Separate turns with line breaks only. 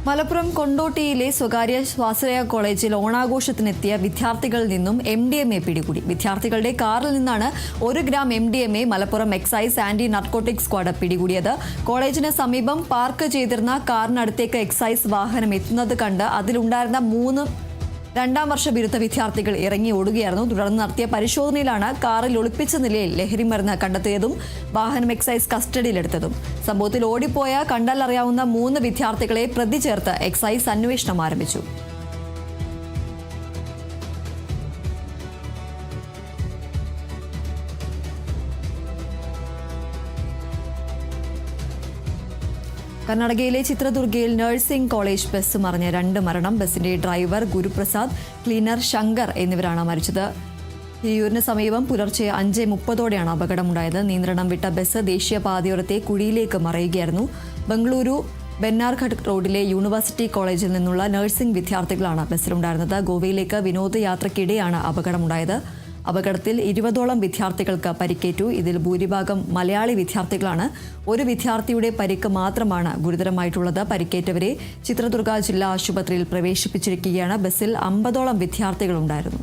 മലപ്പുറം കൊണ്ടോട്ടിയിലെ സ്വകാര്യ സ്വാശ്രയ കോളേജിൽ ഓണാഘോഷത്തിനെത്തിയ വിദ്യാർത്ഥികളിൽ നിന്നും MDMA പിടികൂടി. വിദ്യാർത്ഥികളുടെ കാറിൽ നിന്നാണ് 1 gram MDMA Malappuram excise anti narcotic squad പിടികൂടിയത്. കോളേജിന് സമീപം പാർക്ക് ചെയ്തിരുന്ന കാറിനടുത്തേക്ക് എക്സൈസ് വാഹനം എത്തുന്നത് കണ്ട് അതിലുണ്ടായിരുന്ന 3 രണ്ടാം വർഷ ബിരുദ വിദ്യാർത്ഥികൾ ഇറങ്ങി ഓടുകയായിരുന്നു. തുടർന്ന് നടത്തിയ പരിശോധനയിലാണ് കാറിൽ ഒളിപ്പിച്ച നിലയിൽ ലഹരിമരുന്ന് കണ്ടെത്തിയതും വാഹനം എക്സൈസ് കസ്റ്റഡിയിലെടുത്തതും. സംഭവത്തിൽ ഓടിപ്പോയ കണ്ടാലറിയാവുന്ന 3 വിദ്യാർത്ഥികളെ പ്രതി ചേർത്ത് എക്സൈസ് അന്വേഷണം ആരംഭിച്ചു. കർണാടകയിലെ ചിത്രദുർഗയിൽ നഴ്സിംഗ് കോളേജ് ബസ് മറിഞ്ഞ് 2 മരണം. ബസിന്റെ ഡ്രൈവർ ഗുരുപ്രസാദ്, ക്ലീനർ ശങ്കർ എന്നിവരാണ് മരിച്ചത്. തിരൂരിന് സമീപം പുലർച്ചെ 5:30ഓടെയാണ് അപകടമുണ്ടായത്. നിയന്ത്രണം വിട്ട ബസ് ദേശീയപാതയോരത്തെ കുഴിയിലേക്ക് മറിയുകയായിരുന്നു. ബംഗളൂരു ബെന്നാർഘട്ട് റോഡിലെ യൂണിവേഴ്സിറ്റി കോളേജിൽ നിന്നുള്ള നഴ്സിംഗ് വിദ്യാർത്ഥികളാണ് ബസ്സിലുണ്ടായിരുന്നത്. ഗോവയിലേക്ക് വിനോദയാത്രയ്ക്കിടെയാണ് അപകടമുണ്ടായത്. അപകടത്തിൽ 20ഓളം വിദ്യാർത്ഥികൾക്ക് പരിക്കേറ്റു. ഇതിൽ ഭൂരിഭാഗം മലയാളി വിദ്യാർത്ഥികളാണ്. ഒരു വിദ്യാർത്ഥിയുടെ പരിക്ക് മാത്രമാണ് ഗുരുതരമായിട്ടുള്ളത്. പരിക്കേറ്റവരെ ചിത്രദുർഗ ജില്ലാ ആശുപത്രിയിൽ പ്രവേശിപ്പിച്ചിരിക്കുകയാണ്. ബസ്സിൽ 50ഓളം വിദ്യാർത്ഥികളുണ്ടായിരുന്നു.